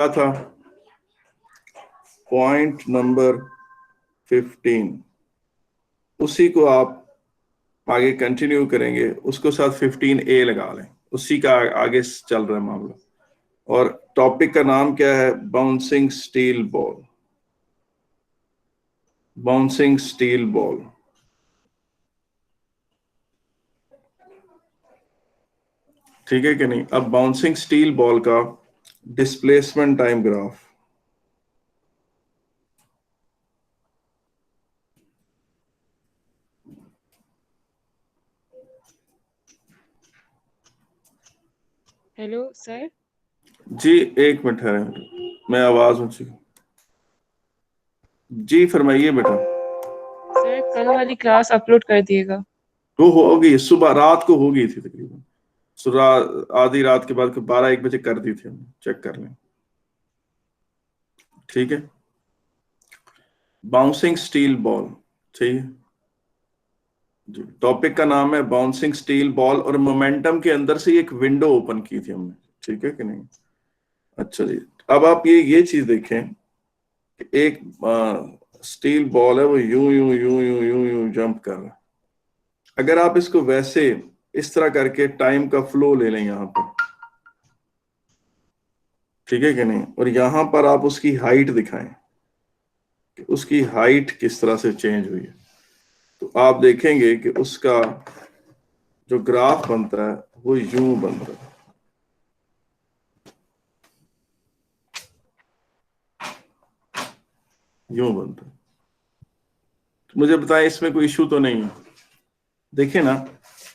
था point number 15, उसी को आप आगे कंटिन्यू करेंगे, उसको साथ 15A लगा लें, उसी का आगे चल रहा है मामला। और टॉपिक का नाम क्या है? Bouncing steel ball. Bouncing steel ball. ठीक है कि नहीं? अब बाउंसिंग स्टील बॉल का displacement time graph. Hello sir. जी एक मिनट है, मैं आवाज ऊंची। जी फरमाइए बेटा। सर कल वाली क्लास अपलोड कर दिएगा। वो होगी, सुबह रात को होगी थी तकरीबन, सुबह आधी रात के बाद 12-1 बजे कर दी थी हमने, चेक कर लें। ठीक है, बाउंसिंग स्टील बॉल। ठीक है जी, टॉपिक का नाम है बाउंसिंग स्टील बॉल, और मोमेंटम के अंदर से एक विंडो ओपन की थी हमने। ठीक है कि नहीं? अच्छा जी, अब आप ये चीज देखें कि एक स्टील बॉल है, वो यूं यूं यूं यूं यूं यूं जंप कर रहा है। अगर आप इसको वैसे इस तरह करके टाइम का फ्लो ले लें यहां पर, ठीक है कि नहीं, और यहां पर आप उसकी हाइट दिखाएं कि उसकी हाइट किस तरह से चेंज हुई है, तो आप देखेंगे कि उसका जो ग्राफ बनता है वो यूं बनता है। यूं बनता है। तो मुझे बताएं, इसमें कोई इशू तो नहीं है? देखिए ना,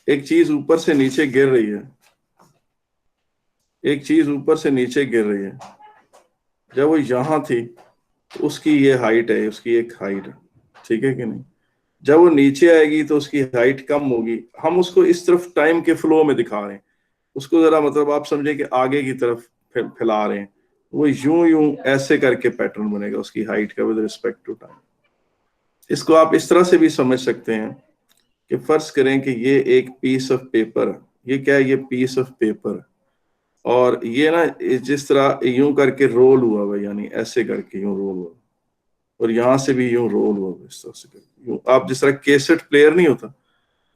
एक चीज ऊपर से नीचे गिर रही है, एक चीज ऊपर से नीचे गिर रही है। जब वो यहां थी तो उसकी ये हाइट है, उसकी एक हाइट है। ठीक है कि नहीं? जब वो नीचे आएगी तो उसकी हाइट कम होगी। हम उसको इस तरफ टाइम के फ्लो में दिखा रहे हैं, उसको जरा मतलब आप समझे कि आगे की तरफ फैला रहे हैं। वो यूं यूं ऐसे करके पैटर्न बनेगा उसकी हाइट का विद रिस्पेक्ट टू टाइम। इसको आप इस तरह से भी समझ सकते हैं कि फर्ज करें कि ये एक पीस ऑफ पेपर है। ये क्या है? ये पीस ऑफ पेपर, और ये ना जिस तरह यूं करके रोल हुआ हुआ, यानी ऐसे करके यूं रोल हुआ, और यहां से भी यूं रोल हुआ इस तरह से करके यूं। आप जिस तरह केसेट प्लेयर नहीं होता,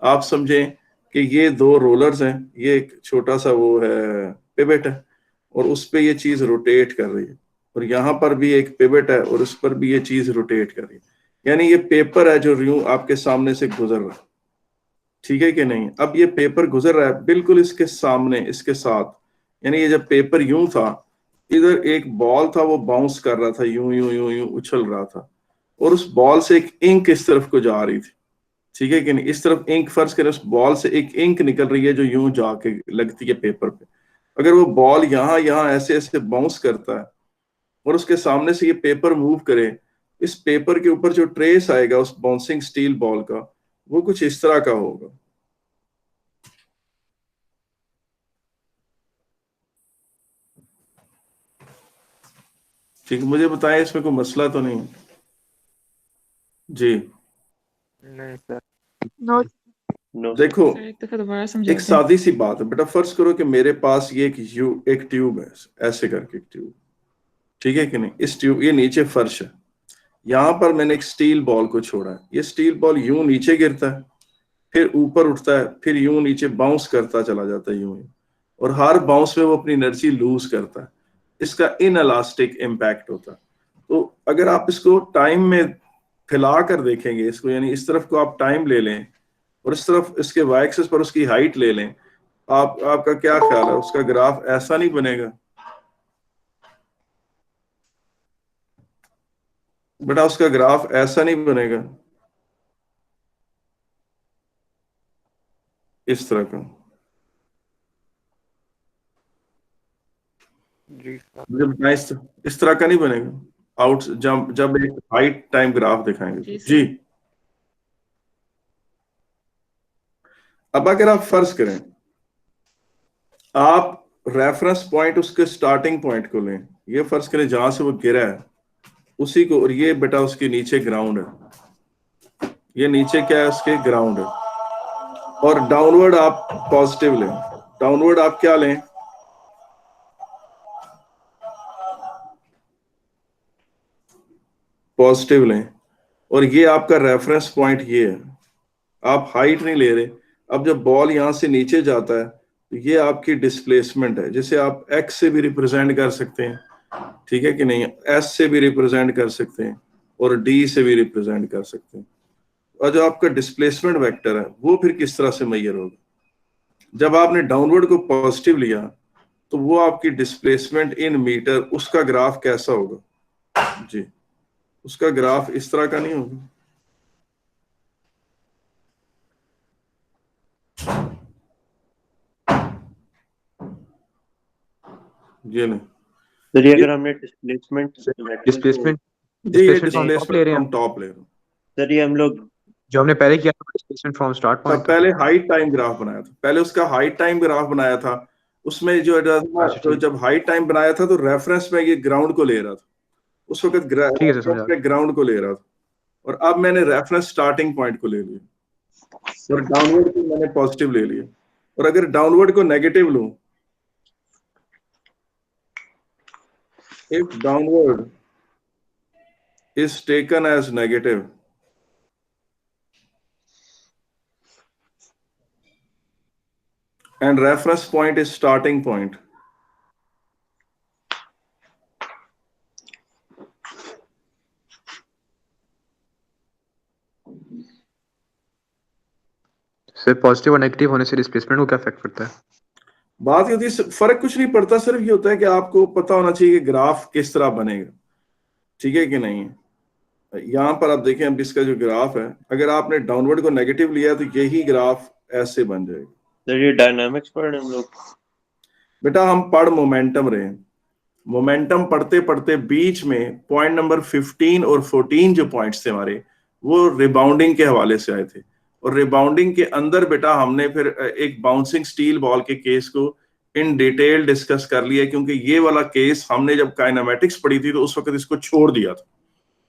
आप समझें कि ये दो रोलर्स हैं, ये एक छोटा सा वो है पिवट है, और उस पे ये चीज रोटेट कर रही है, और यहाँ पर भी एक पिवट है और उस पर भी ये चीज रोटेट कर रही है। यानी ये पेपर है जो यूं आपके सामने से गुजर रहा है। ठीक है कि नहीं? अब ये पेपर गुजर रहा है बिल्कुल इसके सामने, इसके साथ। यानी ये जब पेपर यूं था, इधर एक बॉल था, वो बाउंस कर रहा था, यूं यूं यूं यूं उछल रहा था, और उस बॉल से एक इंक इस तरफ को जा रही थी। ठीक है कि नहीं? इस तरफ इंक, फर्ज करें उस बॉल से एक इंक निकल रही है जो यूं जाके लगती है पेपर पे। अगर वो बॉल यहाँ यहाँ ऐसे ऐसे बाउंस करता है और उसके सामने से ये पेपर मूव करे, इस पेपर के ऊपर जो ट्रेस आएगा उस बाउंसिंग स्टील बॉल का, वो कुछ इस तरह का होगा। ठीक है, मुझे बताएं इसमें कोई मसला तो नहीं? जी नहीं सर। नो देखो, सर, एक दफा दोबारा एक समझा दें। सादी सी बात है बेटा, फर्ज करो कि मेरे पास ये एक ट्यूब है, ऐसे करके एक ट्यूब। ठीक है कि नहीं? इस ट्यूब, ये नीचे फर्श है, यहां पर मैंने एक स्टील बॉल को छोड़ा है। ये स्टील बॉल यूं नीचे गिरता है, फिर ऊपर उठता है, फिर यूं नीचे बाउंस करता चला जाता है यूं ही, और हर बाउंस में वो अपनी एनर्जी लूज करता है। इसका इन इलास्टिक इम्पैक्ट होता है। तो अगर आप इसको टाइम में फैला कर देखेंगे इसको, यानी इस तरफ को आप टाइम ले लें और इस तरफ इसके वाई एक्सिस पर उसकी हाइट ले लें, आपका क्या ख्याल है? उसका ग्राफ ऐसा नहीं बनेगा बेटा? उसका ग्राफ ऐसा नहीं बनेगा इस तरह का। जी सर। मुझे बताएं, इस तरह का नहीं बनेगा आउट, जब जब एक हाइट टाइम ग्राफ दिखाएंगे तो। जी जी, सर। अब अगर आप फर्ज करें, आप रेफरेंस पॉइंट उसके स्टार्टिंग पॉइंट को लें, ये फर्ज करें जहां से वो गिरा है उसी को, और ये बेटा उसके नीचे ग्राउंड है, ये नीचे क्या है? उसके ग्राउंड है। और डाउनवर्ड आप पॉजिटिव लें, डाउनवर्ड आप क्या लें? पॉजिटिव लें, और ये आपका रेफरेंस पॉइंट ये है, आप हाइट नहीं ले रहे। अब जब बॉल यहां से नीचे जाता है तो ये आपकी डिस्प्लेसमेंट है, जिसे आप एक्स से भी रिप्रेजेंट कर सकते हैं, ठीक है कि नहीं, एस से भी रिप्रेजेंट कर सकते हैं और डी से भी रिप्रेजेंट कर सकते हैं। और जो आपका डिस्प्लेसमेंट वेक्टर है वो फिर किस तरह से मेजर होगा? जब आपने डाउनवर्ड को पॉजिटिव लिया तो वो आपकी डिस्प्लेसमेंट इन मीटर, उसका ग्राफ कैसा होगा जी? उसका ग्राफ इस तरह का नहीं होगा। ये नहीं सर, ये अगर हमने डिस्प्लेसमेंट डिस्प्लेसमेंट जी, ये डिस्प्लेसमेंट फ्रॉम टॉप ले रहे हैं डिस्प्लेसमेंट टॉप ले रहे हैं। सर, ये हम लोग जो हमने पहले किया था, डिस्प्लेसमेंट फ्रॉम स्टार्ट तो पॉइंट। पहले हाइट टाइम ग्राफ बनाया था, पहले उसका हाइट टाइम ग्राफ बनाया था, उसमें जो अच्छा, तो ठीक। जब हाइट टाइम बनाया था तो रेफरेंस में ये ग्राउंड को ले रहा था, उस वक्त ठीक है सर, समझा। ग्राउंड को ले रहा था, और अब मैंने रेफरेंस स्टार्टिंग पॉइंट को ले लिया और डाउनवर्ड को मैंने पॉजिटिव ले लिया। और अगर डाउनवर्ड को नेगेटिव लूं, if downward is taken as negative and reference point is starting point, sir positive और नेगेटिव होने से डिस्प्लेसमेंट को क्या इफेक्ट पड़ता है? बात ये होती है, फर्क कुछ नहीं पड़ता, सिर्फ ये होता है कि आपको पता होना चाहिए कि ग्राफ किस तरह बनेगा, ठीक है कि नहीं। यहां पर आप देखें, अब इसका जो ग्राफ है, अगर आपने डाउनवर्ड को नेगेटिव लिया तो यही ग्राफ ऐसे बन जाएगा। सर, ये डायनामिक्स पढ़ रहे हम लोग। बेटा हम पढ़ मोमेंटम रहे हैं, मोमेंटम पढ़ते पढ़ते बीच में पॉइंट नंबर 15 और 14 जो पॉइंट्स थे हमारे, वो रिबाउंडिंग के हवाले से आए थे। और रिबाउंडिंग के अंदर बेटा हमने फिर एक बाउंसिंग स्टील बॉल के केस को इन डिटेल डिस्कस कर लिया, क्योंकि ये वाला केस हमने जब काइनेमेटिक्स पढ़ी थी तो उस वक्त इसको छोड़ दिया था,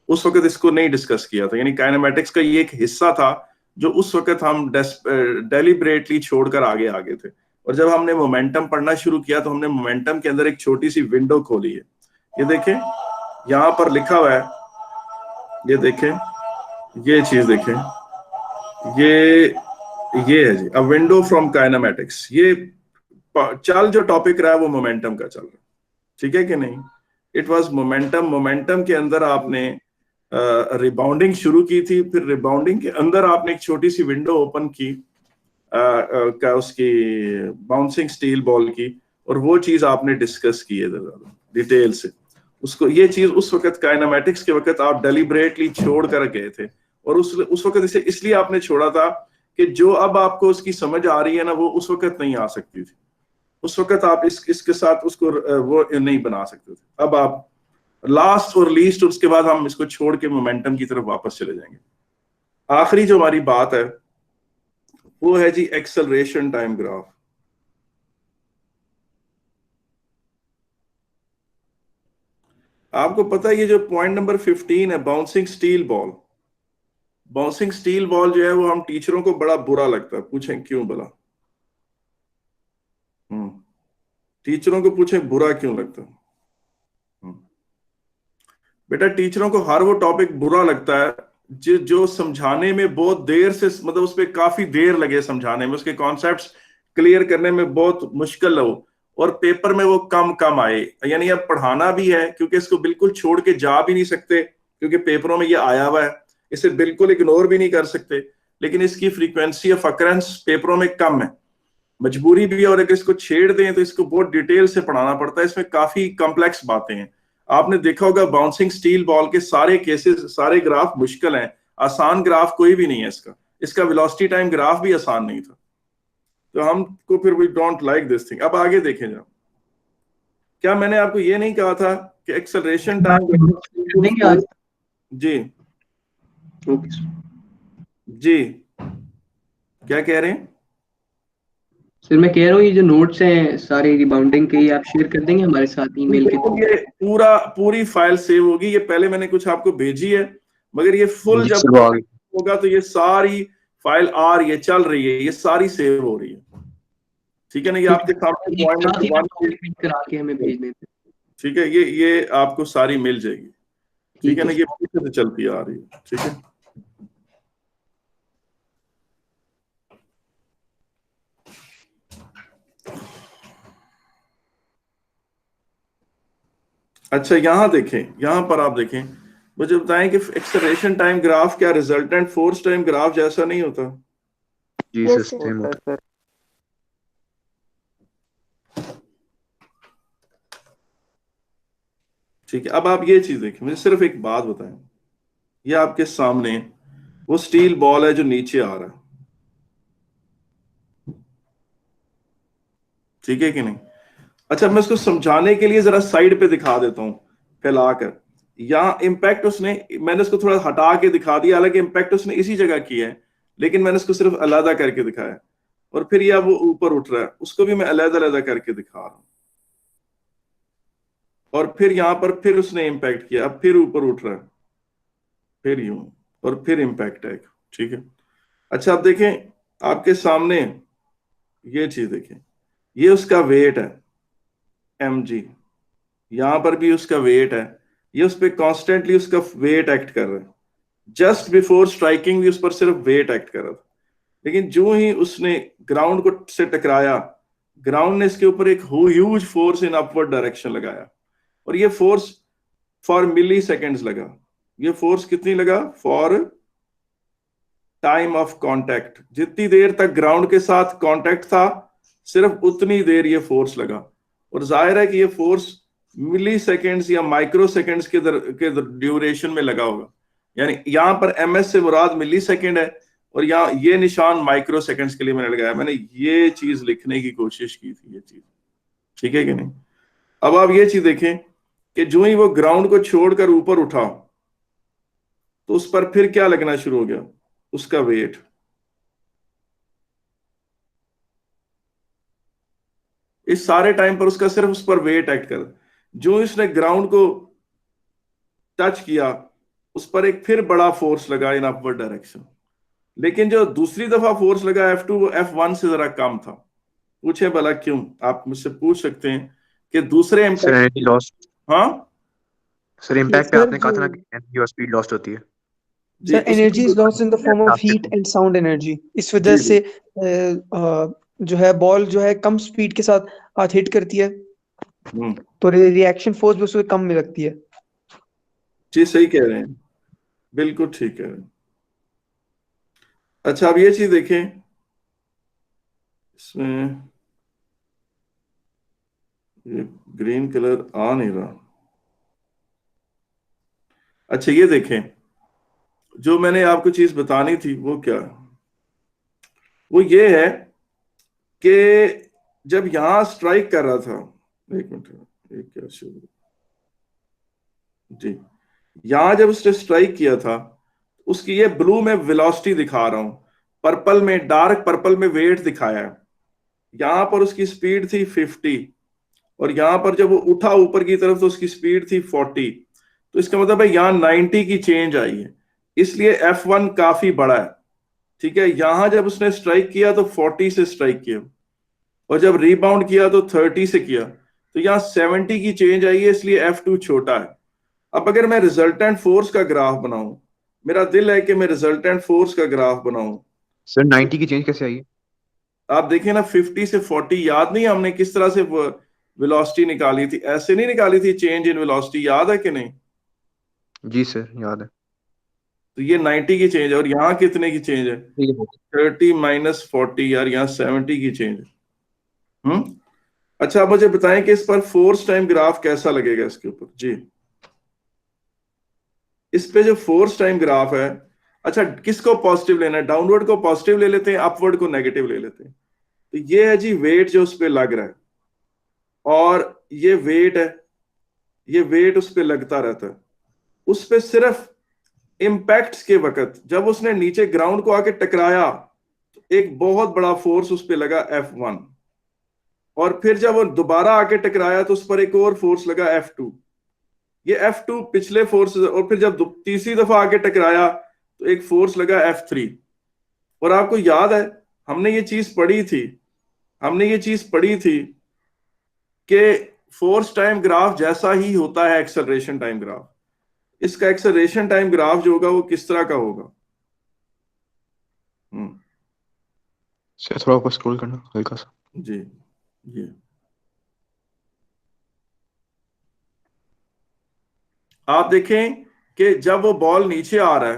उस वक्त इसको नहीं डिस्कस किया था। यानी काइनेमेटिक्स का ये एक हिस्सा था जो उस वक्त हम डेलिबरेटली छोड़कर आगे आगे थे। और जब हमने मोमेंटम पढ़ना शुरू किया तो हमने मोमेंटम के अंदर एक छोटी सी विंडो खोली है। ये देखें, यहां पर लिखा हुआ है, ये देखें, ये चीज देखें, ये है जी, अ विंडो फ्रॉम काइनेमेटिक्स। ये चल जो टॉपिक रहा है वो मोमेंटम का चल रहा है, ठीक है कि नहीं। It was momentum. मोमेंटम के अंदर आपने रिबाउंडिंग शुरू की थी, फिर रिबाउंडिंग के अंदर आपने एक छोटी सी विंडो ओपन की का उसकी बाउंसिंग स्टील बॉल की, और वो चीज आपने डिस्कस की है डिटेल से। उसको ये चीज उस वक्त काइनेमेटिक्स के वक्त आप डेलिबरेटली छोड़ कर गए थे, और उस वक्त इसे इसलिए आपने छोड़ा था कि जो अब आपको उसकी समझ आ रही है ना, वो उस वक्त नहीं आ सकती थी। उस वक्त आप इसके साथ उसको वो नहीं बना सकते थे। अब आप लास्ट और लीस्ट, उसके बाद हम इसको छोड़ के मोमेंटम की तरफ वापस चले जाएंगे। आखिरी जो हमारी बात है वो है जी एक्सेलरेशन टाइम ग्राफ। आपको पता है ये जो पॉइंट नंबर 15 है, bouncing steel ball, bouncing steel ball जो है वो हम टीचरों को बड़ा बुरा लगता है। पूछें क्यों भला? टीचरों को पूछें बुरा क्यों लगता है? बेटा टीचरों को हर वो टॉपिक बुरा लगता है जो समझाने में बहुत देर से, मतलब उस पर काफी देर लगे समझाने में, उसके कॉन्सेप्ट्स क्लियर करने में बहुत मुश्किल हो, और पेपर में वो कम आए। यानी अब पढ़ाना भी है, क्योंकि इसको बिल्कुल छोड़ के जा भी नहीं सकते, क्योंकि पेपरों में ये आया हुआ है, इसे बिल्कुल इग्नोर भी नहीं कर सकते, लेकिन इसकी फ्रीक्वेंसी ऑफ अकरेंस पेपरों में कम है, मजबूरी भी है। और अगर इसको छेड़ दें तो इसको बहुत डिटेल से पढ़ाना पड़ता है, इसमें काफी कॉम्प्लेक्स बातें हैं। आपने देखा होगा बाउंसिंग स्टील बॉल के सारे केसेस, सारे ग्राफ मुश्किल हैं, आसान ग्राफ कोई भी नहीं है इसका वेलोसिटी टाइम ग्राफ भी आसान नहीं था। तो हमको फिर we don't like this thing. अब आगे देखें जरा, क्या मैंने आपको ये नहीं कहा था कि एक्सेलरेशन टाइम जी जी क्या कह रहे हैं सर? मैं कह रहा हूँ ये जो नोट्स हैं सारे रिबाउंडिंग के, ये आप शेयर कर देंगे हमारे साथ ईमेल के थ्रू? ये पूरी फाइल सेव होगी। ये पहले मैंने कुछ आपको भेजी है, मगर ये फुल जब होगा तो ये सारी फाइल आ रही है, चल रही है, ये सारी सेव हो रही है, ठीक है ना। ये आपके सामने पॉइंट करा के हमें भेज देते। ठीक है, ये आपको सारी मिल जाएगी। ठीक है ना, ये पीछे से चलती आ रही है, ठीक है। अच्छा यहां देखें, यहां पर आप देखें, मुझे बताएं कि एक्सेलरेशन टाइम ग्राफ क्या रिजल्टेंट फोर्स टाइम ग्राफ जैसा नहीं होता? जी Yes, सर sir. सेम होता है। ठीक है, अब आप ये चीज देखें, मुझे सिर्फ एक बात बताएं, ये आपके सामने वो स्टील बॉल है जो नीचे आ रहा है, ठीक है कि नहीं? अच्छा मैं इसको समझाने के लिए जरा साइड पे दिखा देता हूं फैलाकर। यहाँ इम्पैक्ट उसने, मैंने इसको थोड़ा हटा के दिखा दिया, हालांकि इम्पैक्ट उसने इसी जगह किया है, लेकिन मैंने इसको सिर्फ अलग करके दिखाया। और फिर यह वो ऊपर उठ रहा है, उसको भी मैं अलग अलग करके दिखा रहा हूं। और फिर यहां पर फिर उसने इम्पैक्ट किया, अब फिर ऊपर उठ रहा है, फिर यूं, और फिर इम्पैक्ट है, ठीक है। अच्छा आप देखें, आपके सामने ये चीज देखें, ये उसका वेट है mg, यहां पर भी उसका वेट है, ये उस पर कॉन्स्टेंटली उसका वेट एक्ट कर रहा है। जस्ट बिफोर स्ट्राइकिंग भी उस पर सिर्फ वेट एक्ट कर रहा था, लेकिन जो ही उसने ग्राउंड को से टकराया, ग्राउंड ने इसके ऊपर एक huge force in upward direction लगाया, और ये फोर्स फॉर मिली सेकेंड्स लगा। ये फोर्स कितनी लगा? फॉर टाइम ऑफ कांटेक्ट, जितनी देर तक ग्राउंड के साथ कांटेक्ट था सिर्फ उतनी देर ये फोर्स लगा। और जाहिर है कि ये फोर्स मिली सेकेंड्स या माइक्रो सेकेंड्स के ड्यूरेशन में लगा होगा, यानी यहां पर ms से मुराद मिली सेकेंड है, और यहाँ ये निशान माइक्रो सेकेंड्स के लिए मैंने लगाया। मैंने ये चीज लिखने की कोशिश की थी, ये चीज, ठीक है कि नहीं? अब आप ये चीज देखें कि जो ही वो ग्राउंड को छोड़कर ऊपर उठा तो उस पर फिर क्या लगना शुरू हो गया? उसका वेट। इस सारे टाइम पर उसका सिर्फ उस पर वेट एक्ट कर, जो इसने ग्राउंड को टच किया उस पर एक फिर बड़ा फोर्स लगा इन अपवर्ड डायरेक्शन, लेकिन जो दूसरी दफा फोर्स लगा F2 वो F1 से जरा कम था। पूछे भला क्यों? आप मुझसे पूछ सकते हैं कि दूसरे सर इम्पैक्ट। एनर्जी लॉस, हाँ सर इम्पैक्ट पे Sir, आपने कहा था ना कि एनर्जी और स्पीड लॉस्ट होती है। जी, sir, energy is उसको lost in the form of heat and sound energy. इस वजह जी, से जो है बॉल जो है कम स्पीड के साथ हाथ हिट करती है, हम्म, तो रिएक्शन फोर्स भी उसमें कम में लगती है। जी सही कह रहे हैं, बिल्कुल ठीक कह रहे हैं। अच्छा अब ये चीज देखें, इसमें ये ग्रीन कलर आ नहीं रहा। अच्छा ये देखें, जो मैंने आपको चीज बतानी थी वो क्या, वो ये है कि जब यहां स्ट्राइक कर रहा था, एक मिनट, ये क्या शुरू, जी, यहां जब उसने स्ट्राइक किया था, उसकी ये ब्लू में वेलोसिटी दिखा रहा हूं, पर्पल में, डार्क पर्पल में वेट दिखाया है। यहां पर उसकी स्पीड थी 50, और यहां पर जब वो उठा ऊपर की तरफ तो उसकी स्पीड थी 40। तो इसका मतलब है यहां 90 की चेंज आई है, इसलिए F1 काफी बड़ा है, ठीक है। यहां जब उसने स्ट्राइक किया तो 40 से स्ट्राइक किया, और जब रिबाउंड किया तो 30 से किया, तो यहां 70 की चेंज आई है, इसलिए F2 छोटा है। अब अगर मैं रिजल्टेंट फोर्स का ग्राफ बनाऊं, मेरा दिल है कि मैं रिजल्टेंट फोर्स का ग्राफ बनाऊं। सर 90 की चेंज कैसे आई? आप देखें ना, 50 से 40, याद नहीं हमने किस तरह से वेलोसिटी निकाली थी? ऐसे नहीं निकाली थी चेंज इन वेलोसिटी, याद है कि नहीं? जी सर याद है। तो ये 90 की चेंज है, और यहाँ कितने की चेंज है? 30 माइनस 40, यार यहाँ 70 की चेंज है। अच्छा आप मुझे बताएं कि इस पर फोर्स टाइम ग्राफ कैसा लगेगा इसके ऊपर? जी, इस पे जो फोर्स टाइम ग्राफ है, अच्छा किसको पॉजिटिव लेना है? डाउनवर्ड को पॉजिटिव ले लेते हैं, अपवर्ड को नेगेटिव ले लेते हैं। तो ये है जी वेट जो उस पर लग रहा है, और ये वेट है, ये वेट उस पर लगता रहता है। उस पर सिर्फ इम्पैक्ट्स के वक्त जब उसने नीचे ग्राउंड को आके टकराया तो एक बहुत बड़ा फोर्स उस पर लगा F1, और फिर जब वो दोबारा आके टकराया तो उस पर एक और फोर्स लगा F2। ये F2 पिछले फोर्स, और फिर जब तीसरी दफा आके टकराया तो एक फोर्स लगा F3। और आपको याद है हमने ये चीज पढ़ी थी, हमने ये चीज पढ़ी थी कि फोर्स टाइम ग्राफ जैसा ही होता है एक्सेलरेशन टाइम ग्राफ। इसका एक्सेलरेशन टाइम ग्राफ जो होगा वो किस तरह का होगा? सर थोड़ा ऊपर स्क्रॉल करना हल्का सा। जी, ये आप देखें कि जब वो बॉल नीचे आ रहा है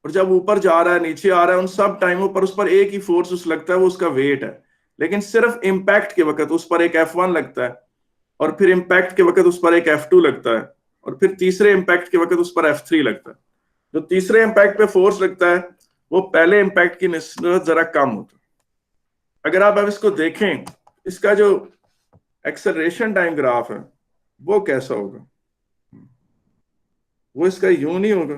और जब ऊपर जा रहा है, नीचे आ रहा है, उन सब टाइमों पर उस पर एक ही फोर्स उस लगता है, वो उसका वेट है। लेकिन सिर्फ इंपैक्ट के वक्त उस पर एक F1 लगता है, और फिर इंपैक्ट के वक्त उस पर एक F2 लगता है, और फिर तीसरे इंपैक्ट के वक्त उस पर F3 लगता है। जो तीसरे इंपैक्ट पे फोर्स लगता है वो पहले इंपैक्ट की निस्बत जरा कम होता है। अगर आप अब इसको देखें, इसका जो एक्सेलरेशन टाइम ग्राफ है वो कैसा होगा? वो इसका यूं नहीं होगा।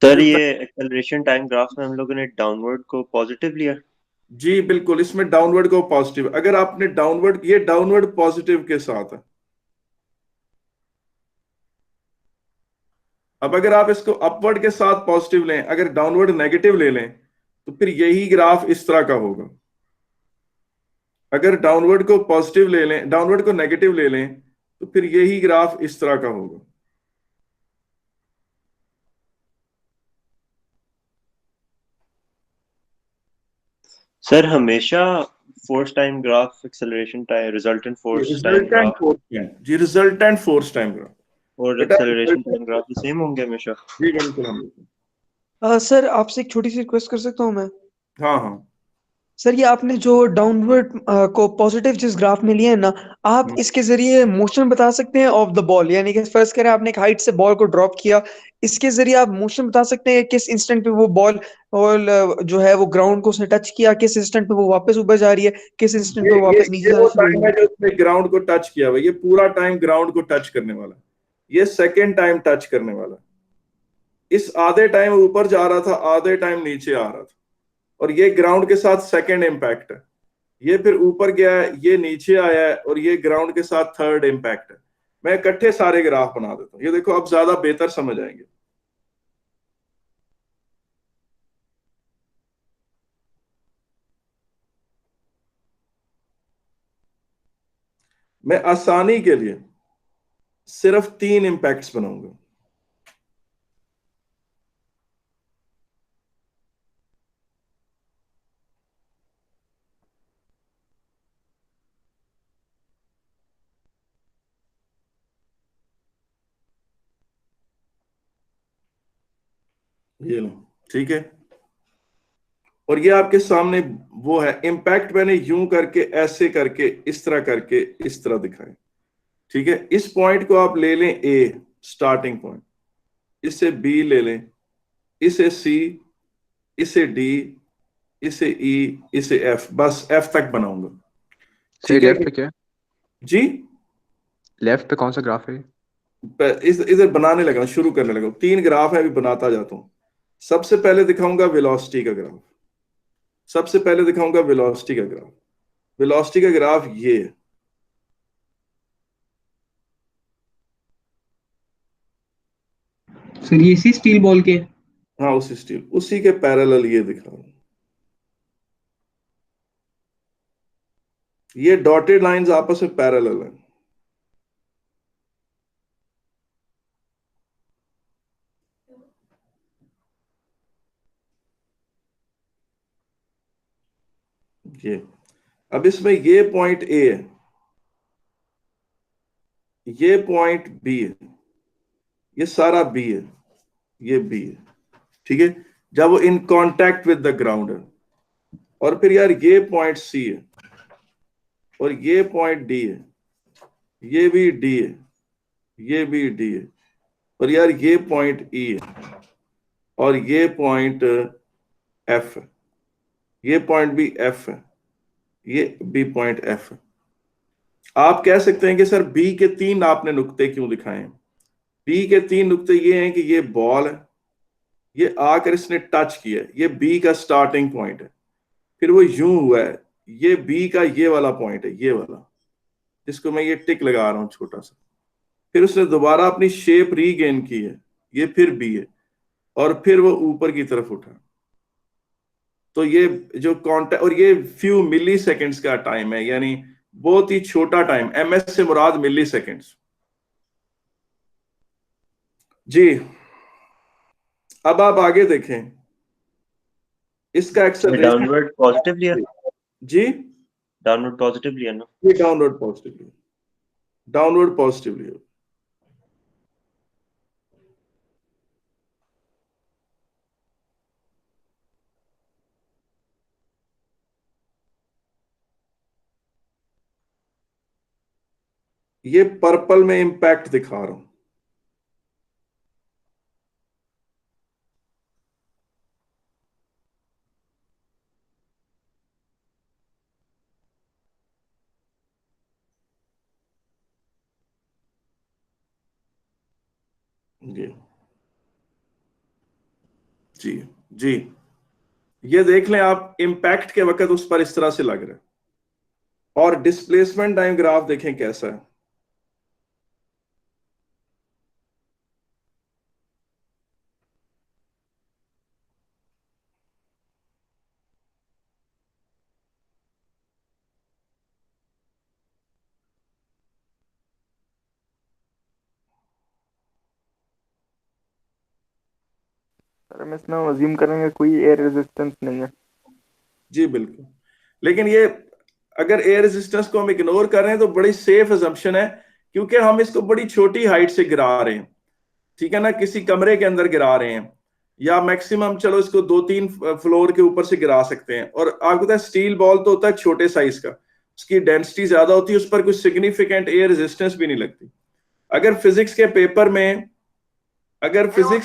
सर ये एक्सेलरेशन टाइम ग्राफ में हम लोगों ने डाउनवर्ड को पॉजिटिव लिया। जी बिल्कुल, इसमें डाउनवर्ड को पॉजिटिव, अगर आपने डाउनवर्ड, ये डाउनवर्ड पॉजिटिव के साथ है। अब अगर आप इसको अपवर्ड के साथ पॉजिटिव लें, अगर डाउनवर्ड नेगेटिव ले लें, तो फिर यही ग्राफ इस तरह का होगा। अगर डाउनवर्ड को पॉजिटिव ले लें, डाउनवर्ड को नेगेटिव ले लें, तो फिर यही ग्राफ इस तरह का होगा। सर हमेशा force time graph acceleration time resultant force time resultant graph force time, जी रिजल्टेंट फोर्स टाइम ग्राफ और बेटा, एक्सेलरेशन टाइम ग्राफ सेम होंगे हमेशा। जी बिल्कुल हम, सर आपसे एक छोटी सी रिक्वेस्ट कर सकता हूँ मैं? हाँ हाँ। सर ये आपने जो डाउनवर्ड को पॉजिटिव जिस ग्राफ में लिया है ना, आप इसके जरिए मोशन बता सकते हैं ऑफ द बॉल, यानी कि फर्स्ट करें आपने एक हाइट से बॉल को ड्रॉप किया, इसके जरिए आप मोशन बता सकते हैं किस इंस्टेंट पे वो बॉल और जो है वो ग्राउंड को उसने टच किया, किस इंस्टेंट पे वो वापस ऊपर जा रही है, किस इंस्टेंट पे वो वापस नीचे ये जाना वो शुरू टाइम हुई है है। जो उसने ग्राउंड को टच किया हुआ, ये पूरा टाइम ग्राउंड को टच करने वाला, ये सेकेंड टाइम टच करने वाला। इस आधे टाइम ऊपर जा रहा था, आधे टाइम नीचे आ रहा था, और ये ग्राउंड के साथ सेकेंड इंपैक्ट है। ये फिर ऊपर गया है, ये नीचे आया है, और ये ग्राउंड के साथ थर्ड इंपैक्ट है। मैं इकट्ठे सारे ग्राफ बना देता हूं, ये देखो अब ज्यादा बेहतर समझ आएंगे। मैं आसानी के लिए सिर्फ 3 इंपैक्ट्स बनाऊंगा। ये लो, ठीक है। और ये आपके सामने वो है इंपैक्ट, मैंने यूं करके, ऐसे करके, इस तरह करके, इस तरह दिखाए, ठीक है। इस पॉइंट को आप ले लें ए स्टार्टिंग पॉइंट, इसे बी ले लें, इसे सी, इसे डी, इसे ई, इसे एफ, बस एफ तक बनाऊंगा, सर ठीक है लेफ्ट पे क्या है? जी। लेफ्ट पे कौन सा ग्राफ है? इधर बनाने लगा, शुरू करने लगा, 3 ग्राफ है, अभी बनाता जाता हूं। सबसे पहले दिखाऊंगा वेलोसिटी का ग्राफ, सबसे पहले दिखाऊंगा वेलोसिटी का ग्राफ। वेलोसिटी का ग्राफ ये है, सर ये इसी स्टील बॉल के? हाँ उसी स्टील, उसी के पैरेलल ये दिखा रहा हूं। ये डॉटेड लाइंस आपस में पैरेलल है। ये अब इसमें ये पॉइंट ए है, ये पॉइंट बी है, ये सारा बी है, ये बी है, ठीक है। जब वो in contact with the ground है, और फिर यार ये पॉइंट सी है, और ये पॉइंट डी है, ये भी डी है, ये भी डी है, और यार ये पॉइंट ई है, और ये पॉइंट एफ है, ये पॉइंट भी एफ है, ये बी पॉइंट एफ है। आप कह सकते हैं कि सर बी के 3 आपने नुक्ते क्यों दिखाए हैं? बी के 3 नुक्ते ये हैं कि ये बॉल है, ये आकर इसने टच किया है, ये बी का स्टार्टिंग पॉइंट है, फिर वो यूं हुआ है, ये बी का ये वाला पॉइंट है, ये वाला, जिसको मैं ये टिक लगा रहा हूं छोटा सा, फिर उसने दोबारा अपनी शेप रीगेन की है, ये फिर बी है, और फिर वो ऊपर की तरफ उठा। तो ये जो कांटेक्ट, और ये फ्यू मिली सेकेंड्स का टाइम है, यानी बहुत ही छोटा टाइम, ms से मुराद मिली सेकेंड्स। जी अब आप आगे देखें, इसका एक्सेलरेशन डाउनवर्ड पॉजिटिवली है, जी डाउनवर्ड पॉजिटिवली है ना? ये डाउनवर्ड पॉजिटिवली, डाउनवर्ड पॉजिटिवली। ये पर्पल में इंपैक्ट दिखा रहा हूं। जी जी जी ये देख लें आप, इंपैक्ट के वक्त उस पर इस तरह से लग रहा है। और डिस्प्लेसमेंट टाइम ग्राफ देखें कैसा है। सर हम इसमें अज्यूम करेंगे कोई एयर रेजिस्टेंस नहीं है। जी बिल्कुल, लेकिन ये अगर एयर रेजिस्टेंस को हम इग्नोर कर रहे हैं तो बड़ी सेफ अजम्पशन है, क्योंकि हम इसको बड़ी छोटी हाइट से गिरा रहे हैं, ठीक है ना, किसी कमरे के अंदर गिरा रहे हैं, या मैक्सिमम चलो इसको 2-3 फ्लोर के ऊपर से गिरा सकते हैं। और आपको पता है स्टील बॉल तो होता है छोटे साइज का, उसकी डेंसिटी ज्यादा होती है, उस पर कुछ सिग्निफिकेंट एयर रेजिस्टेंस भी नहीं लगती। अगर फिजिक्स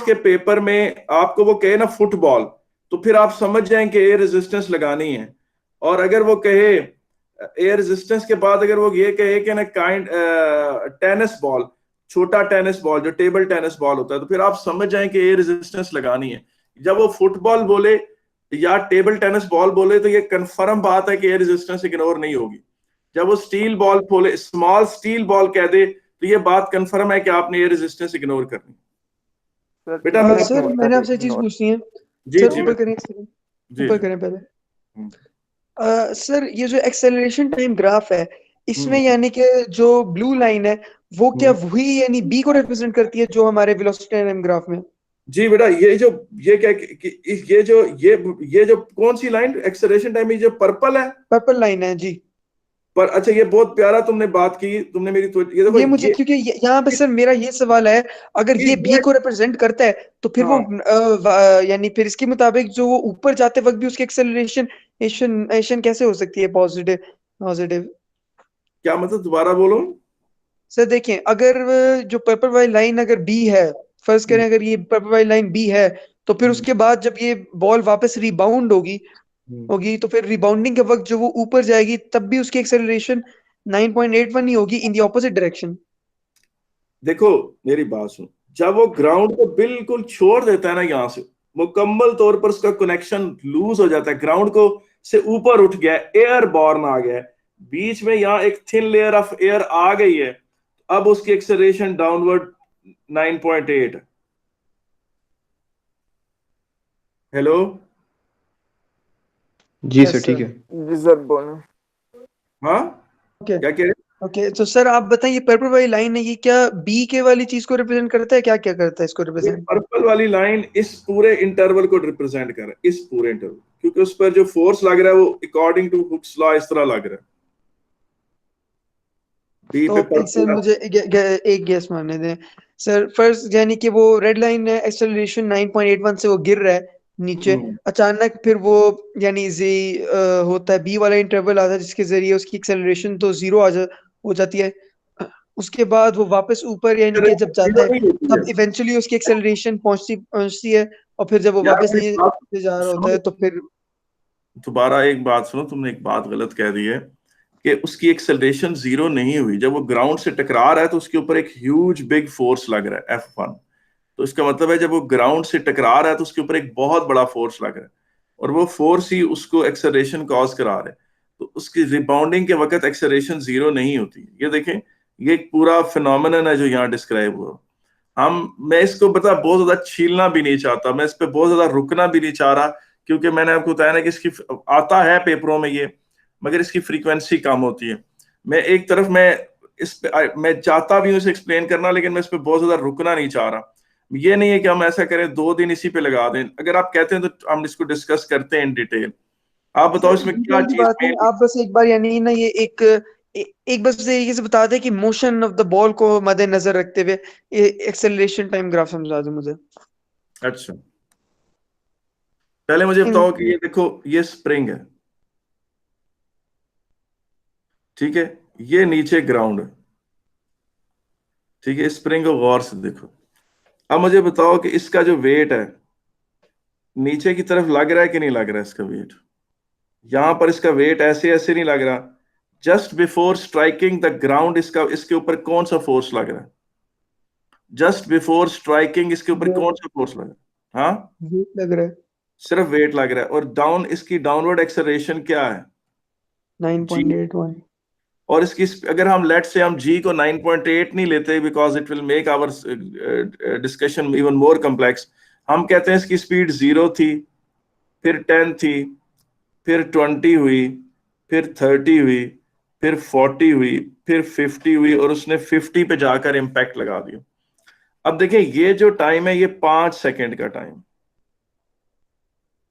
के पेपर में आपको वो कहे ना फुटबॉल, तो फिर आप समझ जाएं कि एयर रेजिस्टेंस लगानी है। और अगर वो कहे एयर रेजिस्टेंस के बाद अगर वो ये कहे कि ना काइंड टेनिस बॉल, छोटा टेनिस बॉल जो टेबल टेनिस बॉल होता है, तो फिर आप समझ जाएं कि एयर रेजिस्टेंस लगानी है। जब वो फुटबॉल बोले या टेबल टेनिस बॉल बोले तो ये कंफर्म बात है कि एयर रेजिस्टेंस इग्नोर नहीं होगी। जब वो स्टील बॉल बोले, स्मॉल स्टील बॉल कह दे, तो ये बात कंफर्म है कि आपने एयर रेजिस्टेंस इग्नोर करनी। बेटा सर मैंने आपसे एक चीज पूछनी है। जी सर जी ऊपर करें, जी ऊपर जी। करें पहले। सर ये जो एक्सेलरेशन टाइम ग्राफ है, इसमें यानी कि जो ब्लू लाइन है वो क्या वही यानी बी को रिप्रेजेंट करती है जो हमारे वेलोसिटी टाइम ग्राफ में? जी बेटा, ये क्या ये जो कौन सी लाइन एक्सेलरेशन टाइम, ये जो पर्पल है, पर्पल लाइन है जी। पर अच्छा ये बहुत प्यारा तुमने बात की, तुमने मेरी तो ये देखो, ये मुझे क्योंकि यहाँ पे सर मेरा ये सवाल है, अगर ये बी को रिप्रेजेंट करता है तो फिर वो यानी फिर इसके मुताबिक जो वो ऊपर जाते वक्त भी उसकी एक्सेलरेशन कैसे हो सकती है पॉजिटिव पॉजिटिव? क्या मतलब, दोबारा बोलो। सर देखें, अगर जो पर्पल वाली लाइन अगर बी है, फर्ज करें अगर ये पर्पल वाली लाइन बी है, तो फिर उसके बाद जब ये बॉल वापस रिबाउंड होगी तो फिर रिबाउंडिंग के वक्त जो वो ऊपर जाएगी तब भी उसकी एक्सेलरेशन 9.81 ही होगी इन द ऑपोजिट डायरेक्शन। देखो मेरी बात सुन, जब वो ग्राउंड को बिल्कुल छोड़ देता है ना, यहां से मुकम्मल तौर पर उसका कनेक्शन लूज हो जाता है, ग्राउंड को से ऊपर उठ गया, एयर बॉर्न आ गया, बीच में यहाँ एक थिन लेयर ऑफ एयर आ गई है, अब उसकी एक्सेलरेशन डाउनवर्ड 9.8। हेलो जी सर ठीक है। जी सर बोलो। हाँ ओके क्या कह रहे? ओके, तो सर आप बताइए पर्पल वाली लाइन है ये क्या बी के वाली चीज को रिप्रेजेंट करता है, क्या क्या करता है इसको रिप्रेजेंट? पर्पल वाली लाइन इस पूरे इंटरवल को रिप्रेजेंट कर रहा है, इस पूरे इंटरवल, क्योंकि उस पर जो फोर्स लग रहा है वो अकॉर्डिंग टू हुक्स लॉ इस तरह लग रहा है। बी तो पे एक सर मुझे एक गेस मारने दें सर। फर्स्ट यानी कि वो रेड लाइन है, एक्सेलरेशन 9.81 से वो गिर रहा है नीचे, अचानक फिर वो यानी होता है बी वाला इंटरवल आता है जिसके जरिए उसकी एक्सेलरेशन तो जीरो हो जाती है। उसके बाद वो वापस ऊपर यानी कि जब जाता है तब इवेंचुअली उसकी एक्सेलरेशन पहुंचती है, और फिर जब वो वापस नीचे जा रहा होता है तो फिर दोबारा एक बात सुनो, तुमने एक बात गलत कह दी है कि उसकी एक्सेलरेशन जीरो नहीं हुई। जब वो ग्राउंड से टकरा रहा है तो उसके ऊपर एक ह्यूज बिग फोर्स लग रहा है F1, तो इसका मतलब है जब वो ग्राउंड से टकरा रहा है तो उसके ऊपर एक बहुत बड़ा फोर्स लग रहा है, और वो फोर्स ही उसको एक्सेलरेशन कॉज करा रहा है, तो उसकी रिबाउंडिंग के वक्त एक्सेलरेशन जीरो नहीं होती। ये देखें, ये एक पूरा फिनोमेनन है जो यहाँ डिस्क्राइब हुआ। मैं इसको बहुत ज्यादा छीलना भी नहीं चाहता, मैं इस पे बहुत ज्यादा रुकना भी नहीं चाह रहा, क्योंकि मैंने आपको बताया ना कि इसकी आता है पेपरों में ये, मगर इसकी फ्रीक्वेंसी कम होती है। मैं एक तरफ मैं चाहता भी हूँ इसे एक्सप्लेन करना, लेकिन मैं इस पर बहुत ज्यादा रुकना नहीं चाह रहा। ये नहीं है कि हम ऐसा करें 2 दिन इसी पे लगा दें। अगर आप कहते हैं तो हम इसको डिस्कस करते हैं इन डिटेल। आप बताओ इसमें क्या डिटेल की चीज बात नहीं, आप बस एक बार यानी ना ये एक बस तरीके से बता दें कि मोशन ऑफ द बॉल को मद्देनजर रखते हुए ये एक्सेलरेशन टाइम ग्राफ समझा दो मुझे। अच्छा, पहले मुझे बताओ कि ये देखो, ये स्प्रिंग है, ठीक है, ये नीचे ग्राउंड है, ठीक है। स्प्रिंग को गौर से देखो। अब मुझे बताओ कि इसका जो वेट है नीचे की तरफ लग रहा है कि नहीं लग रहा है? इसका वेट यहां पर, इसका वेट ऐसे ऐसे नहीं लग रहा। Just before striking the ground इसके ऊपर कौन सा फोर्स लग रहा है? जस्ट बिफोर स्ट्राइकिंग इसके ऊपर कौन सा फोर्स लग रहा है? हाँ, वेट लग रहा है, सिर्फ वेट लग रहा है। और इसकी डाउनवर्ड एक्सेलरेशन क्या है? 9.81। और इसकी अगर हम लेट से हम जी को 9.8 नहीं लेते, because it will make our discussion even more complex. हम कहते हैं इसकी स्पीड 0 थी, फिर 10 थी, फिर 20 हुई, फिर 30 हुई, फिर 40 हुई, फिर 50 हुई, और उसने 50 पे जाकर इम्पैक्ट लगा दिया। अब देखें, ये जो टाइम है ये 5 सेकंड का टाइम,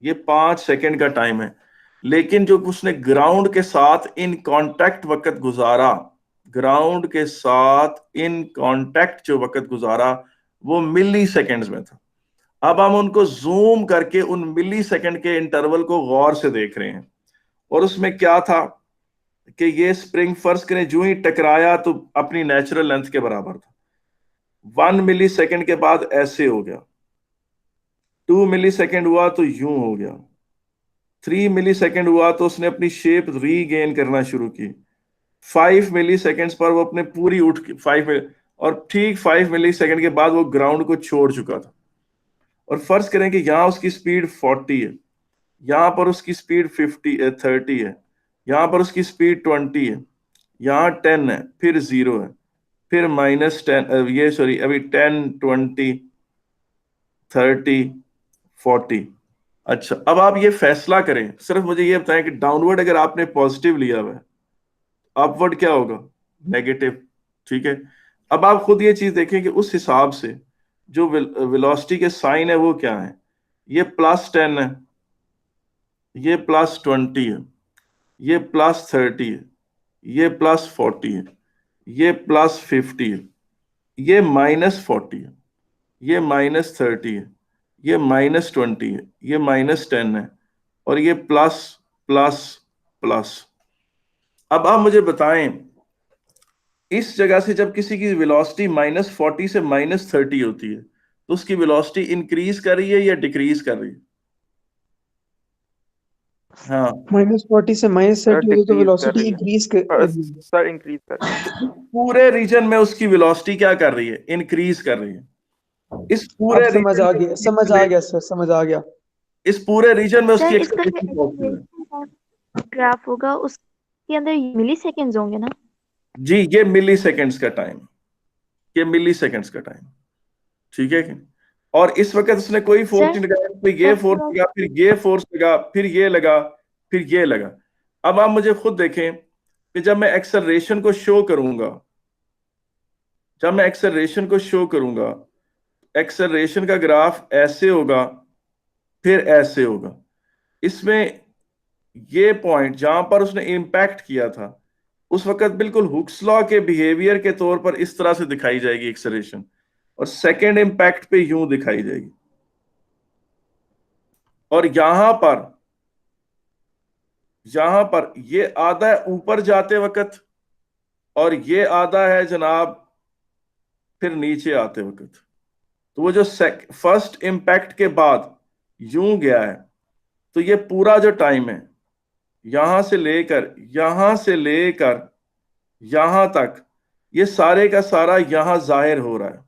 ये 5 सेकंड का टाइम है। लेकिन जो उसने ग्राउंड के साथ इन कांटेक्ट वक्त गुजारा, ग्राउंड के साथ इन कांटेक्ट जो वक्त गुजारा, वो मिली सेकेंड्स में था। अब हम उनको जूम करके उन मिली सेकेंड के इंटरवल को गौर से देख रहे हैं। और उसमें क्या था कि ये स्प्रिंग फर्स्ट करें जो ही टकराया तो अपनी नेचुरल लेंथ के बराबर था। 1 मिली सेकेंड के बाद ऐसे हो गया, 2 मिली सेकेंड हुआ तो यूं हो गया, 3 मिली सेकेंड हुआ तो उसने अपनी शेप रीगेन करना शुरू की। 5 मिली सेकेंड्स पर वो अपने पूरी उठ के 5 और ठीक 5 मिली सेकेंड के बाद वो ग्राउंड को छोड़ चुका था। और फर्ज करें कि यहां उसकी स्पीड 40 है, यहां पर उसकी स्पीड 30 है, यहां पर उसकी स्पीड 20 है, यहां 10 है, फिर 0 है, फिर -10, ये सॉरी अभी 10, 20, 30, 40। अच्छा, अब आप ये फैसला करें, सिर्फ मुझे ये बताएं कि डाउनवर्ड अगर आपने पॉजिटिव लिया हुआ है, अपवर्ड क्या होगा? नेगेटिव, ठीक है। अब आप खुद ये चीज देखें कि उस हिसाब से जो वेलोसिटी के साइन है वो क्या है। ये +10 है, ये +20 है, ये +30 है, ये +40 है, ये +50 है, ये -40 है, ये -30 है, ये -20 है, ये -10 है, और ये प्लस प्लस प्लस। अब आप मुझे बताएं, इस जगह से जब किसी की वेलोसिटी -40 से -30 होती है तो उसकी वेलोसिटी इंक्रीज कर रही है या डिक्रीज कर रही है? हाँ, -40 से -30 होगी तो वेलोसिटी इंक्रीज कर सर इंक्रीज कर पूरे रीजन में उसकी वेलोसिटी क्या कर रही है? इंक्रीज कर रही है। इस पूरे अब समझ region आ में गया, समझ आ गया सर, समझ आ गया। इस पूरे रीजन में उसकी सर इसका जो एक्सेलरेशन पॉसिबल है। ग्राफ होगा उसके अंदर मिली सेकेंड्स होंगे ना? जी, ये मिली सेकेंड्स का टाइम, ये मिली सेकेंड्स का टाइम, ठीक है कि? और इस वक्त उसने कोई फोर्स सर नहीं लगाया, फिर ये फोर्स लगा, फिर ये फोर्स लगा, फिर ये लगा, फिर ये लगा। अब आप मुझे खुद देखें कि जब मैं एक्सेलरेशन को शो करूंगा, जब मैं एक्सेलरेशन को शो करूंगा, एक्सेलरेशन का ग्राफ ऐसे होगा, फिर ऐसे होगा। इसमें ये पॉइंट जहां पर उसने इंपैक्ट किया था उस वक्त बिल्कुल हुक्स लॉ के बिहेवियर के तौर पर इस तरह से दिखाई जाएगी एक्सेलरेशन, और सेकेंड इंपैक्ट पे यूं दिखाई जाएगी। और यहां पर ये आधा है ऊपर जाते वक्त, और ये आधा है जनाब फिर नीचे आते वक्त। तो वो जो फर्स्ट इंपैक्ट के बाद यूं गया है, तो ये पूरा जो टाइम है यहां से लेकर यहां तक, ये सारे का सारा यहां जाहिर हो रहा है।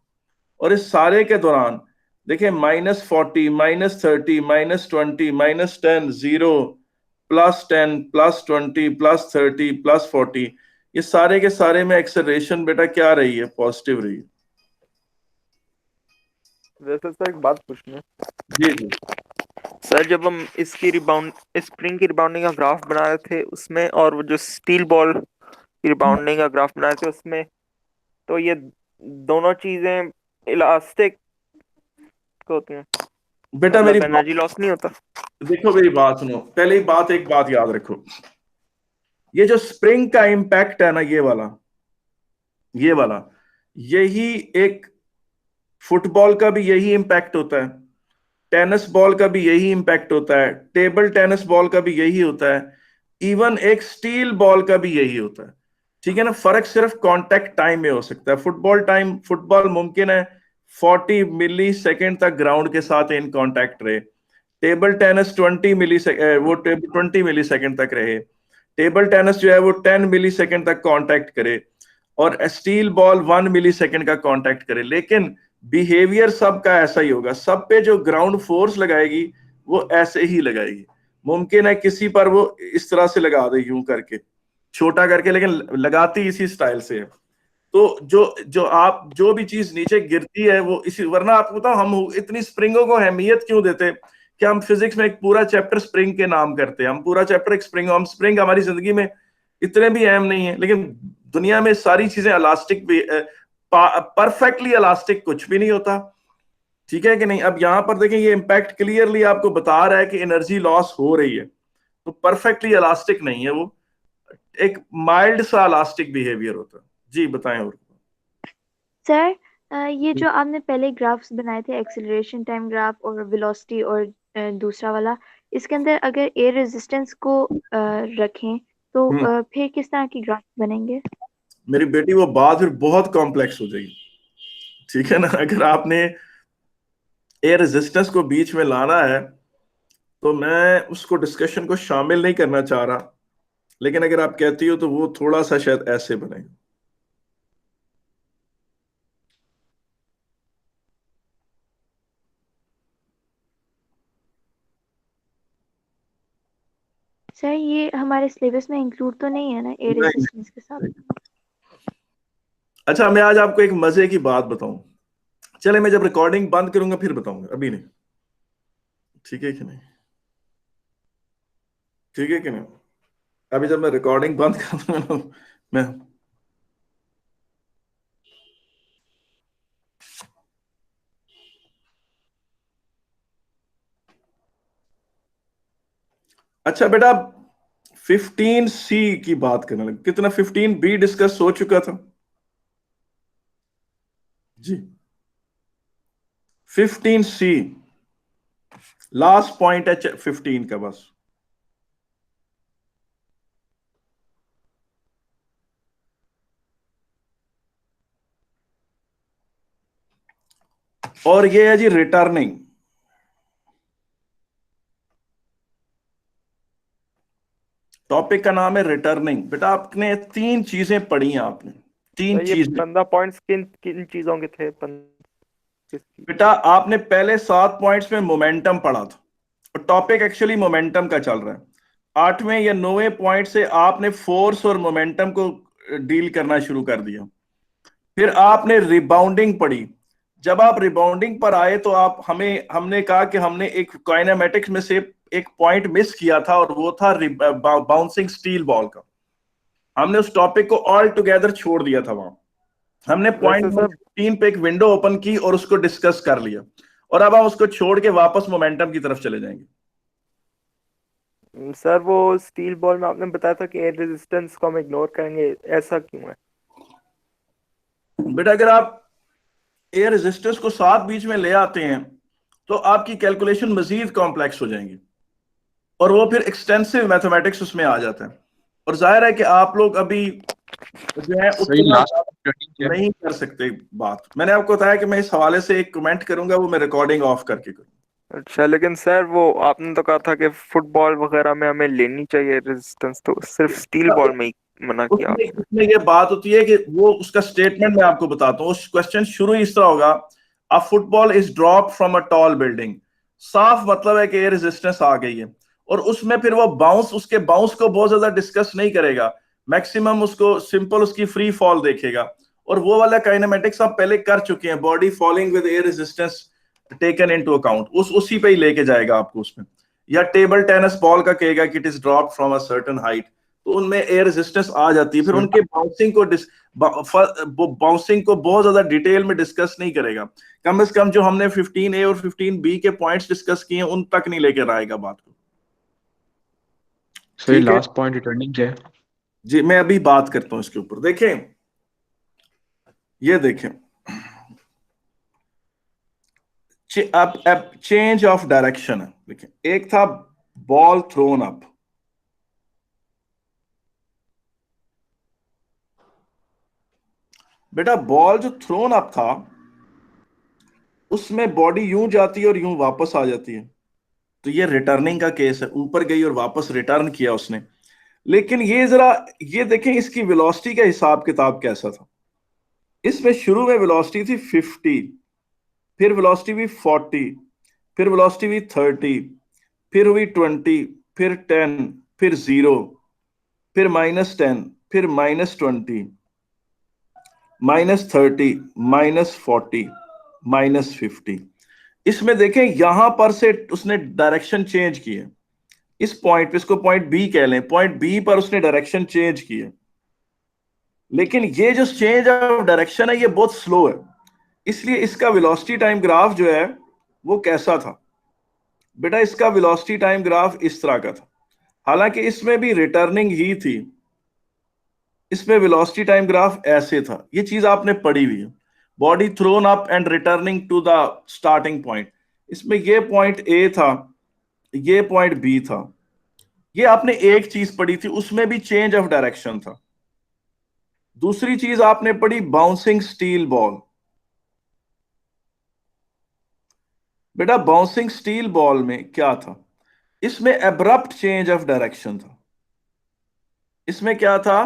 और इस सारे के दौरान देखिए -40, -30, -20, -10, 0, +10, +20, +30, +40, ये सारे के सारे में एक्सेलरेशन बेटा क्या रही है? पॉजिटिव रही है। वैसे सर एक बात पूछनी है। जी जी। सर सर जब हम इसकी स्प्रिंग की रिबाउंडिंग का ग्राफ बना रहे थे उसमें, और वो जो स्टील बॉल की रिबाउंडिंग का ग्राफ बना रहे थे उसमें, तो ये दोनों चीजें इलास्टिक होती हैं, बेटा मेरी मतलब एनर्जी लॉस नहीं होता। देखो मेरी बात सुनो, पहले एक बात याद रखो, ये जो स्प्रिंग का इंपैक्ट है ना, ये वाला यही एक फुटबॉल का भी यही इंपैक्ट होता है, टेनिस बॉल का भी यही इंपैक्ट होता है, टेबल टेनिस बॉल का भी यही होता है, इवन एक स्टील बॉल का भी यही होता है। ठीक है ना, फर्क सिर्फ कांटेक्ट टाइम में हो सकता है। फुटबॉल मुमकिन है 40 मिली सेकेंड तक ग्राउंड के साथ इन कांटेक्ट रहे, टेबल टेनिस 20 मिली सेकेंड तक रहे, टेबल टेनिस जो है वो 10 मिली सेकेंड तक कांटेक्ट करे, और स्टील बॉल 1 मिली सेकेंड का कांटेक्ट करे। लेकिन बिहेवियर सबका ऐसा ही होगा, सब पे जो ग्राउंड फोर्स लगाएगी वो ऐसे ही लगाएगी। मुमकिन है किसी पर वो इस तरह से लगा दे, यूं करके छोटा करके, लेकिन लगाती इसी स्टाइल से है। तो जो भी चीज नीचे गिरती है वो इसी, वरना आपको बताओ हम इतनी स्प्रिंगों को अहमियत क्यों देते, कि हम फिजिक्स में एक पूरा चैप्टर स्प्रिंग के नाम करते हैं, हम पूरा चैप्टर एक स्प्रिंग हमारी जिंदगी में इतने भी अहम नहीं है। लेकिन दुनिया में सारी चीजें इलास्टिक भी, परफेक्टली इलास्टिक कुछ भी नहीं होता। ठीक है कि नहीं? अब यहां पर देखें, ये इंपैक्ट क्लियरली आपको बता रहा है कि एनर्जी लॉस हो रही है, तो परफेक्टली इलास्टिक नहीं है, वो एक माइल्ड सा इलास्टिक बिहेवियर होता है। जी बताएं। और सर ये जो आपने पहले ग्राफ्स बनाए थे, एक्सेलरेशन टाइम ग्राफ और वेलोसिटी और दूसरा वाला, इसके अंदर अगर एयर रेजिस्टेंस को रखें तो फिर किस तरह की ग्राफ बनेंगे? मेरी बेटी वो बात फिर बहुत कॉम्प्लेक्स हो जाएगी। ठीक है ना, अगर आपने एयर रेजिस्टेंस को बीच में लाना है तो मैं उसको डिस्कशन को शामिल नहीं करना चाह रहा, लेकिन अगर आप कहती हो तो वो थोड़ा सा शायद ऐसे बनेगा। सर ये हमारे सिलेबस में इंक्लूड तो नहीं है ना एयर रेजिस्टेंस के साथ? अच्छा, मैं आज आपको एक मजे की बात बताऊं। चले, मैं जब रिकॉर्डिंग बंद करूंगा फिर बताऊंगा, अभी नहीं। ठीक है कि नहीं? ठीक है कि नहीं? अभी जब मैं रिकॉर्डिंग बंद करूंगा मैं अच्छा बेटा, 15C की बात करने लगे। कितना 15B डिस्कस हो चुका था जी। 15C लास्ट पॉइंट है 15 का बस। और ये है जी रिटर्निंग। टॉपिक का नाम है रिटर्निंग। बेटा आपने 3 चीजें पढ़ी हैं, आपने 3 ये चीजें। 15 पॉइंट्स किन किन चीजों के थे? बेटा आपने पहले 7 पॉइंट्स में मोमेंटम पढ़ा था, और टॉपिक एक्चुअली मोमेंटम का चल रहा है। 8वें या 9वें पॉइंट से आपने फोर्स और मोमेंटम को डील करना शुरू कर दिया। फिर आपने रिबाउंडिंग पढ़ी। जब आप रिबाउंडिंग पर आए तो हमने कहा कि हमने एक काइनेमेटिक्स में से एक पॉइंट मिस किया था, और वो था बाउंसिंग स्टील बॉल का। हमने उस टॉपिक को ऑल टुगेदर छोड़ दिया था। वहां हमने पॉइंट 3 पे एक विंडो ओपन की और उसको डिस्कस कर लिया, और अब हम उसको छोड़ के वापस मोमेंटम की तरफ चले जाएंगे। सर वो स्टील बॉल में आपने बताया था कि एयर रेजिस्टेंस को हम इग्नोर करेंगे, ऐसा क्यों है? बेटा अगर आप एयर रेजिस्टेंस को साथ बीच में ले आते हैं तो आपकी कैलकुलेशन मजीद कॉम्प्लेक्स हो जाएंगी, और वो फिर एक्सटेंसिव मैथमेटिक्स उसमें आ जाता है। और जाहिर है कि आप लोग अभी जो है उतना नहीं कर सकते बात। मैंने आपको बताया कि मैं इस हवाले से एक कमेंट करूंगा, वो मैं रिकॉर्डिंग ऑफ करके करूंगा। अच्छा, लेकिन सर वो आपने तो कहा था कि फुटबॉल वगैरह में हमें लेनी चाहिए रेजिस्टेंस, तो सिर्फ स्टील बॉल में ही मना किया आपने। उसमें ये बात होती है कि वो उसका स्टेटमेंट मैं आपको बताता हूँ। उस क्वेश्चन शुरू इस तरह होगा, अ football is drop from a tall building. साफ मतलब है कि एयर रेजिस्टेंस आ गई है, और उसमें फिर वो उसके बाउंस को बहुत ज्यादा डिस्कस नहीं करेगा, मैक्सिमम उसको सिंपल उसकी फ्री फॉल देखेगा। और वो वाला काइनेमेटिक्स आप पहले कर चुके हैं, body falling with air resistance taken into account, उसी पे ही लेके जाएगा आपको उसमें। या टेबल टेनिस बॉल का कहेगा कि it is drop from a certain height, तो उनमें एयर रेजिस्टेंस आ जाती है, फिर उनके बाउंसिंग को बहुत ज्यादा डिटेल में डिस्कस नहीं करेगा, कम से कम जो हमने 15A और 15B के पॉइंट्स डिस्कस किए हैं उन तक नहीं लेकर आएगा बात को। सर ठीक है लास्ट पॉइंट रिटर्निंग क्या है? जी, मैं अभी बात करता हूं इसके ऊपर। देखें, ये देखें, अब चेंज ऑफ डायरेक्शन है। देखें, एक था बॉल थ्रोन अप, बेटा बॉल जो थ्रोन अप था उसमें बॉडी यूं जाती है और यूं वापस आ जाती है, तो ये रिटर्निंग का केस है, ऊपर गई और वापस रिटर्न किया उसने। लेकिन ये जरा ये देखें इसकी वेलोसिटी का हिसाब किताब कैसा था। इसमें शुरू में वेलोसिटी थी 50, फिर वेलोसिटी हुई 40, फिर वेलोसिटी हुई 30, फिर हुई 20, फिर 10, फिर 0, फिर -10, फिर -20, -30, -40, -50। इसमें देखें यहां पर से उसने डायरेक्शन चेंज की है, इस पॉइंट पे, इसको पॉइंट बी कह लें, पॉइंट बी पर उसने डायरेक्शन चेंज की है। लेकिन ये जो चेंज ऑफ डायरेक्शन है ये बहुत स्लो है, इसलिए इसका वेलोसिटी टाइम ग्राफ जो है वो कैसा था बेटा, इसका वेलोसिटी टाइम ग्राफ इस तरह का था। हालांकि इसमें भी रिटर्निंग ही थी, इसमें वेलोसिटी टाइम ग्राफ ऐसे था। ये चीज आपने पढ़ी हुई है, body thrown up and returning to the starting point. इसमें ये पॉइंट ए था, ये पॉइंट बी था, ये आपने एक चीज पढ़ी थी, उसमें भी चेंज ऑफ डायरेक्शन था। दूसरी चीज आपने पढ़ी बाउंसिंग स्टील बॉल। बेटा बाउंसिंग स्टील बॉल में क्या था, इसमें एब्रप्ट चेंज ऑफ डायरेक्शन था। इसमें क्या था,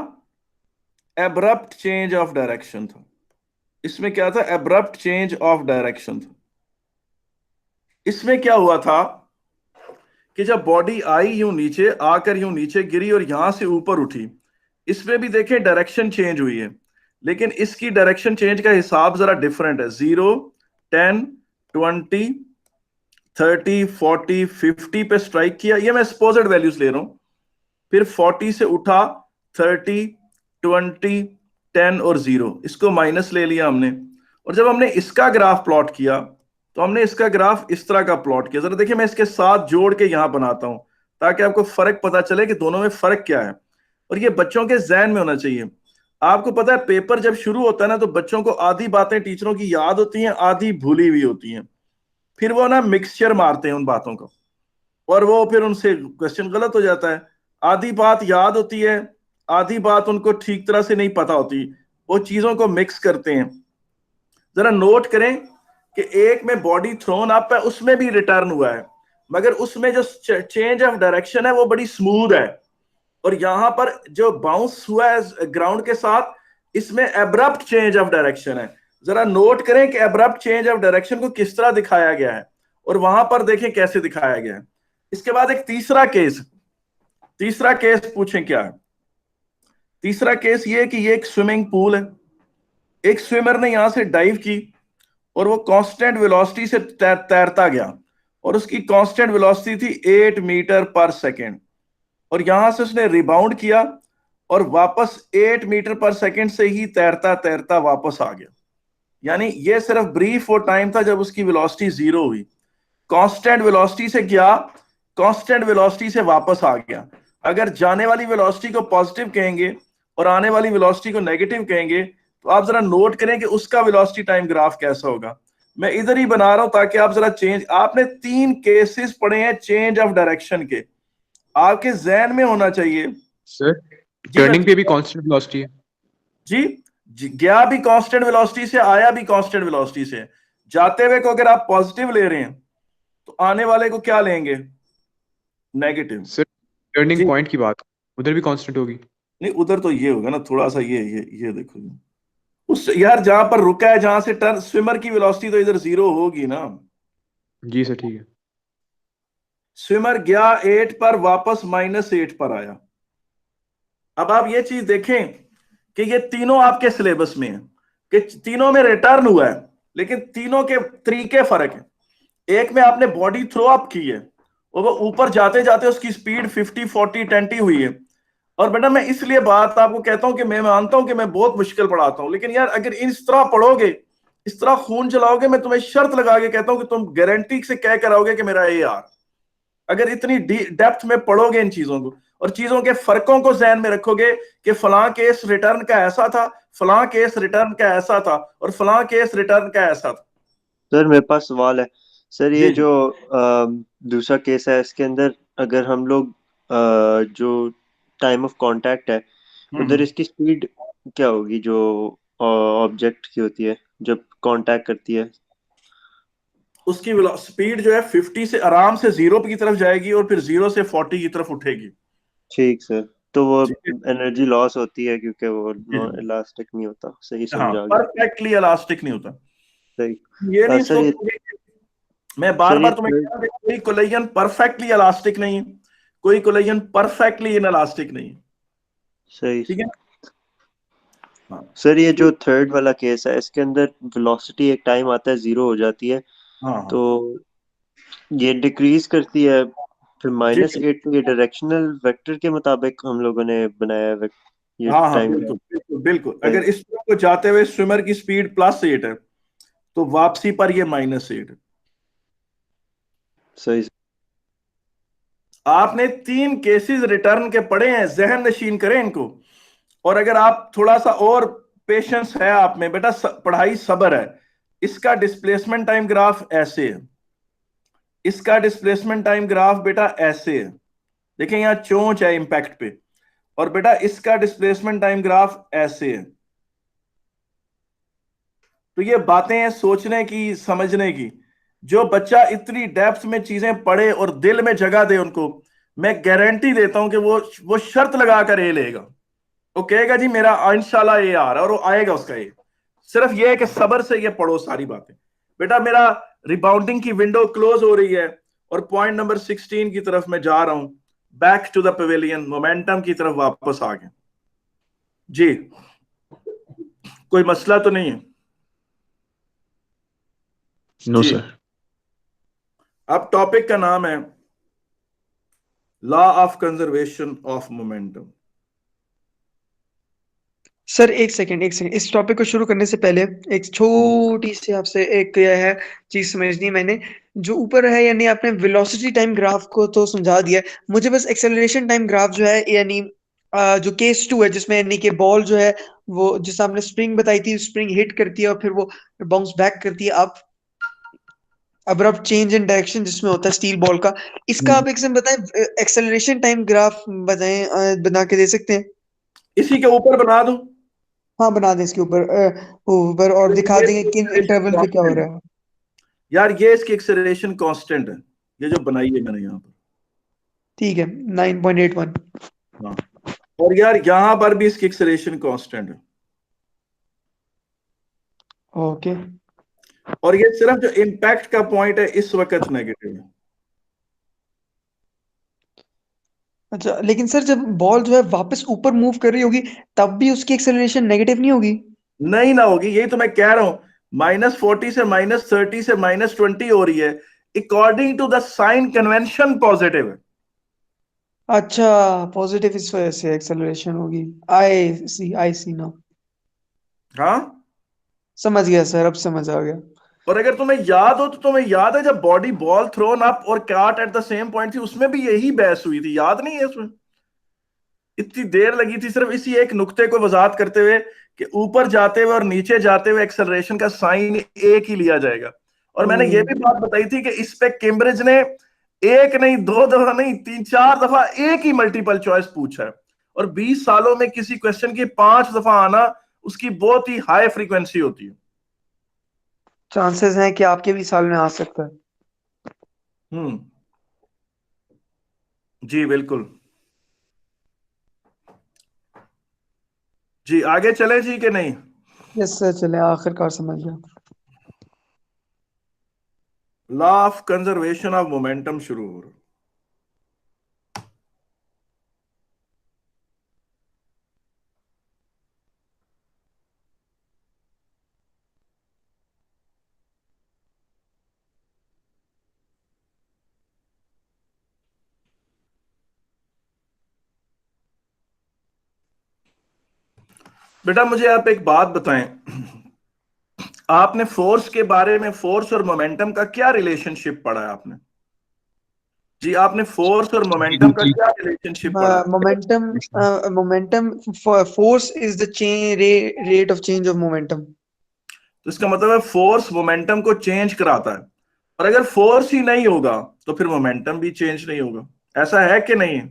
एब्रप्ट चेंज ऑफ डायरेक्शन था। इसमें क्या था, एब्रप्ट चेंज ऑफ डायरेक्शन था। इसमें क्या हुआ था कि जब बॉडी आई यूं नीचे, आकर यूं नीचे गिरी और यहां से ऊपर उठी, इसमें भी देखें डायरेक्शन चेंज हुई है, लेकिन इसकी डायरेक्शन चेंज का हिसाब जरा डिफरेंट है। 0, 10, 20, 30, 40, 50 पे स्ट्राइक किया, ये मैं सपोज्ड वैल्यूज ले रहा हूं, फिर 40 से उठा, 30, 20, 10 और 0, इसको माइनस ले लिया हमने। और जब हमने इसका ग्राफ प्लॉट किया तो हमने इसका ग्राफ इस तरह का प्लॉट किया। जरा देखिए, मैं इसके साथ जोड़ के यहां बनाता हूं ताकि आपको फर्क पता चले कि दोनों में फर्क क्या है, और ये बच्चों के जहन में होना चाहिए। आपको पता है पेपर जब शुरू होता है ना, तो बच्चों को आधी बातें टीचरों की याद होती हैं, आधी भूली हुई होती हैं, फिर वो ना मिक्सचर मारते हैं उन बातों को, और वो फिर उनसे क्वेश्चन गलत हो जाता है। आधी बात याद होती है, आधी बात उनको ठीक तरह से नहीं पता होती, वो चीजों को मिक्स करते हैं। जरा नोट करें कि एक में बॉडी थ्रोन अप है, उसमें भी रिटर्न हुआ है, मगर उसमें जो चेंज ऑफ डायरेक्शन है वो बड़ी स्मूथ है, और यहां पर जो बाउंस हुआ है ग्राउंड के साथ, इसमें एब्रप्ट चेंज ऑफ डायरेक्शन है। जरा नोट करें कि एब्रप्ट चेंज ऑफ डायरेक्शन को किस तरह दिखाया गया है, और वहां पर देखें कैसे दिखाया गया है। इसके बाद एक तीसरा केस पूछें क्या है। तीसरा केस ये है कि ये एक स्विमिंग पूल है, एक स्विमर ने यहां से डाइव की और वो कांस्टेंट वेलोसिटी से तैरता गया, और उसकी कांस्टेंट वेलोसिटी थी 8 मीटर पर सेकेंड, और यहां से उसने रिबाउंड किया और वापस 8 मीटर पर सेकेंड से ही तैरता तैरता वापस आ गया। यानी ये सिर्फ ब्रीफ वो टाइम था जब उसकी वेलोसिटी 0 हुई, कांस्टेंट वेलोसिटी से गया, कांस्टेंट वेलोसिटी से वापस आ गया। अगर जाने वाली वेलोसिटी को पॉजिटिव कहेंगे और आने वाली वेलोसिटी को नेगेटिव कहेंगे, तो आप जरा नोट करें कि उसका वेलोसिटी टाइम ग्राफ कैसा होगा। मैं इधर ही बना रहा हूं ताकि आप जरा चेंज, आपने 3 केसेस पढ़े हैं चेंज ऑफ डायरेक्शन के, आपके जहन में होना चाहिए। सर टर्निंग पे भी कांस्टेंट वेलोसिटी है? जी, गया भी कांस्टेंट वेलोसिटी से, आया भी कांस्टेंट वेलोसिटी से। जाते हुए को अगर आप पॉजिटिव ले रहे हैं तो आने वाले को क्या लेंगे, नेगेटिव। सर टर्निंग पॉइंट की बात, उधर भी कांस्टेंट होगी? नहीं, उधर तो ये होगा ना थोड़ा सा, ये देखो, उस यार जहां पर रुका है, जहां से टर्न स्विमर की वेलोसिटी तो इधर 0 होगी ना। जी सर ठीक है। स्विमर गया 8 पर, वापस -8 पर आया। अब आप ये चीज देखें कि ये तीनों आपके सिलेबस में है कि तीनों में रिटर्न हुआ है, लेकिन तीनों के तरीके फर्क है। एक में आपने बॉडी थ्रो अप की है और वो ऊपर जाते जाते उसकी स्पीड 50 40 20 हुई है। और बेटा मैं इसलिए बात आपको कहता हूं कि मैं मानता हूं कि मैं बहुत मुश्किल पढ़ाता हूं, लेकिन यार अगर इस तरह पढ़ोगे, इस तरह खून चलाओगे, मैं तुम्हें शर्त लगा के कहता हूं कि तुम गारंटी से कह कराओगे कि मेरा ए आर। अगर इतनी डेप्थ में पढ़ोगे इन चीजों को और चीजों के फर्कों को जहन में रखोगे कि फलां केस रिटर्न का ऐसा था, फलां केस रिटर्न का ऐसा था, और फलां केस रिटर्न का ऐसा था। सर मेरे पास सवाल है। सर ये जी जी। जो दूसरा केस है इसके अंदर अगर हम लोग जो टाइम ऑफ कांटेक्ट है उधर हम्म। इसकी स्पीड क्या होगी जो ऑब्जेक्ट की होती है जब कांटेक्ट करती है? उसकी स्पीड जो है 50 से आराम से 0 की तरफ जाएगी और फिर 0 से 40 की तरफ उठेगी। ठीक सर। तो वो ठीक है। एनर्जी लॉस होती है क्योंकि वो जी नॉन जी। इलास्टिक नहीं होता। सही हाँ, समझा गया। परफेक्टली इलास्टिक नहीं होता। सही। ये नहीं सर ये सोचोगे कि मैं बार सर ये बार तुम्हें कह रहा हूं कि कोई कोलेजन परफेक्टली इलास्टिक नहीं है, कोई कोलेजन परफेक्टली इनइलास्टिक नहीं है। सही। ठीक है। हाँ सर ये जो थर्ड वाला केस है इसके अंदर वेलोसिटी एक टाइम आता है जीरो हो जाती है हाँ हाँ। तो ये डिक्रीज करती है फिर जी माइनस जी। 8 तो ये डायरेक्शनल वेक्टर के मुताबिक हम लोगों ने बनाया है ये हाँ हाँ, टाइम बिल्कुल ग्राफ। बिल्कुल बिल्कुल। सही। अगर इस को जाते हुए स्विमर की स्पीड +8 है तो वापसी पर ये -8 है। सही। आपने 3 केसेस रिटर्न के पढ़े हैं, जहन नशीन करें इनको। और अगर आप थोड़ा सा और पेशेंस है आप में बेटा, पढ़ाई सब्र है। इसका डिस्प्लेसमेंट टाइम ग्राफ ऐसे है, इसका डिस्प्लेसमेंट टाइम ग्राफ बेटा ऐसे है। देखें यहां चोंच है इंपैक्ट पे, और बेटा इसका डिस्प्लेसमेंट टाइम ग्राफ ऐसे है। तो ये बातें हैं सोचने की, समझने की। जो बच्चा इतनी डेप्थ में चीजें पढ़े और दिल में जगह दे उनको, मैं गारंटी देता हूं कि वो शर्त लगा कर ए लेगा। वो कहेगा जी मेरा इंशाल्लाह ये आ रहा है, और वो आएगा उसका ये। सिर्फ ये है कि सब्र से ये पढ़ो सारी बातें। बेटा मेरा रिबाउंडिंग की विंडो क्लोज हो रही है और पॉइंट नंबर 16 की तरफ मैं जा रहा हूं। Back to the pavilion, momentum की तरफ वापस आ गए। जी, कोई मसला तो नहीं है? नो जी। सर। अब टॉपिक का नाम है law of conservation of momentum. Sir एक सेकंड एक सेकंड, इस टॉपिक को शुरू करने से पहले एक छोटी सी आपसे एक यह है चीज समझनी है मैंने। जो ऊपर है यानी आपने वेलोसिटी टाइम ग्राफ को तो समझा दिया है, मुझे बस एक्सेलरेशन टाइम ग्राफ जो है यानी जो केस 2 है जिसमें यानी कि बॉल जो है वो जिस आपने स्प्रिंग बताई थी, स्प्रिंग हिट करती है और फिर वो बाउंस बैक करती है up, abrupt change in direction जिसमें होता है स्टील बॉल का। इसका आप एक बताएं, एक्सेलरेशन टाइम ग्राफ बताएं, बना के दे सकते हैं? इसी के ऊपर बना दूं? हाँ बना दें इसके ऊपर, ऊपर, और दिखा ये देंगे इसकी किन acceleration इंटरवल पे क्या हो constant रहा है। है। यार ये इसकी एक्सेलरेशन कांस्टेंट है, ये जो बनाई है मैंने यहाँ पर। ठीक है, 9.81। हाँ, और यार यहां पर भी इसकी एक्सेलरेशन कांस्टेंट है। ओके। और ये सिर्फ जो इम्पैक्ट का पॉइंट है इस वक्त नेगेटिव है। अच्छा लेकिन सर जब बॉल जो है वापस ऊपर मूव कर रही होगी तब भी उसकी एक्सेलरेशन नेगेटिव नहीं होगी? नहीं ना होगी, यही तो मैं कह रहा हूं। -40 से -30 से -20 हो रही है, according to the sign convention positive है। अच्छा, पॉजिटिव इस वजह से एक्सेलरेशन होगी। आई सी नाउ, हाँ। समझ गया सर, अब समझ आ गया। और अगर तुम्हें याद हो तो तुम्हें याद है जब बॉडी बॉल थ्रोन अप और काट एट द सेम पॉइंट थी, उसमें भी यही बहस हुई थी, याद नहीं है? उसमें इतनी देर लगी थी सिर्फ इसी एक नुक्ते को वजाहत करते हुए कि ऊपर जाते हुए और नीचे जाते हुए एक्सेलरेशन का साइन एक ही लिया जाएगा। और मैंने ये भी बात बताई थी कि इस पे कैम्ब्रिज ने एक नहीं, 2 दफा नहीं, 3 4 दफा एक ही मल्टीपल चॉइस पूछा है। और 20 सालों में किसी क्वेश्चन की 5 दफा आना उसकी बहुत ही हाई फ्रीक्वेंसी होती है। चांसेस हैं कि आपके भी साल में आ सकता है। हम्म। जी बिल्कुल। जी आगे चले जी कि नहीं? यस सर, चले आखिरकार समझ गया। Law of conservation of momentum शुरू हो रहा। बेटा मुझे आप एक बात बताएं, आपने फोर्स के बारे में, फोर्स और मोमेंटम का क्या रिलेशनशिप पढ़ा है आपने? जी आपने फोर्स और मोमेंटम का क्या रिलेशनशिप पढ़ा है? Momentum force is the rate of change of momentum. तो इसका मतलब है फोर्स मोमेंटम को चेंज कराता है, और अगर फोर्स ही नहीं होगा तो फिर मोमेंटम भी चेंज नहीं होगा। ऐसा है कि नहीं?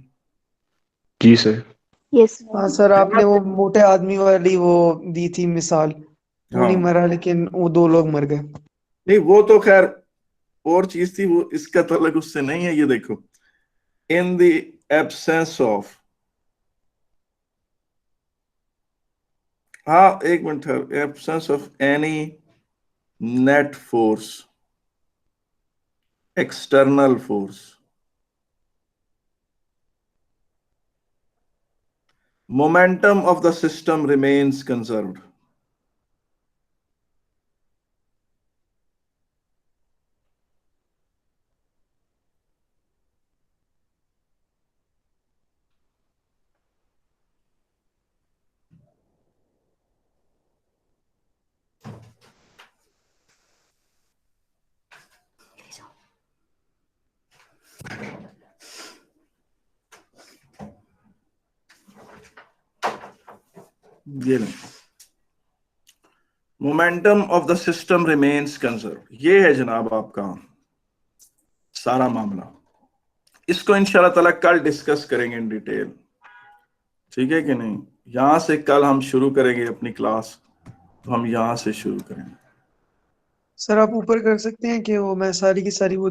जी सर। यस हाँ सर, आपने वो मोटे आदमी वाली वो दी थी मिसाल, वो नहीं हाँ। मरा लेकिन वो 2 लोग मर गए। नहीं वो तो खैर और चीज थी, वो इसका तल्लुक उससे नहीं है। ये देखो, इन द एब्सेंस ऑफ, हाँ एक minute, absence of any net force, external force, momentum of the system remains conserved. ये momentum of the system remains conserve, ये है जनाब आपका सारा मामला। इसको इंशाल्लाह ताला कल डिस्कस करेंगे इन डिटेल, ठीक है कि नहीं? यहां से कल हम शुरू करेंगे अपनी क्लास, तो हम यहां से शुरू करेंगे। सर आप ऊपर कर सकते हैं कि वो मैं सारी की सारी वो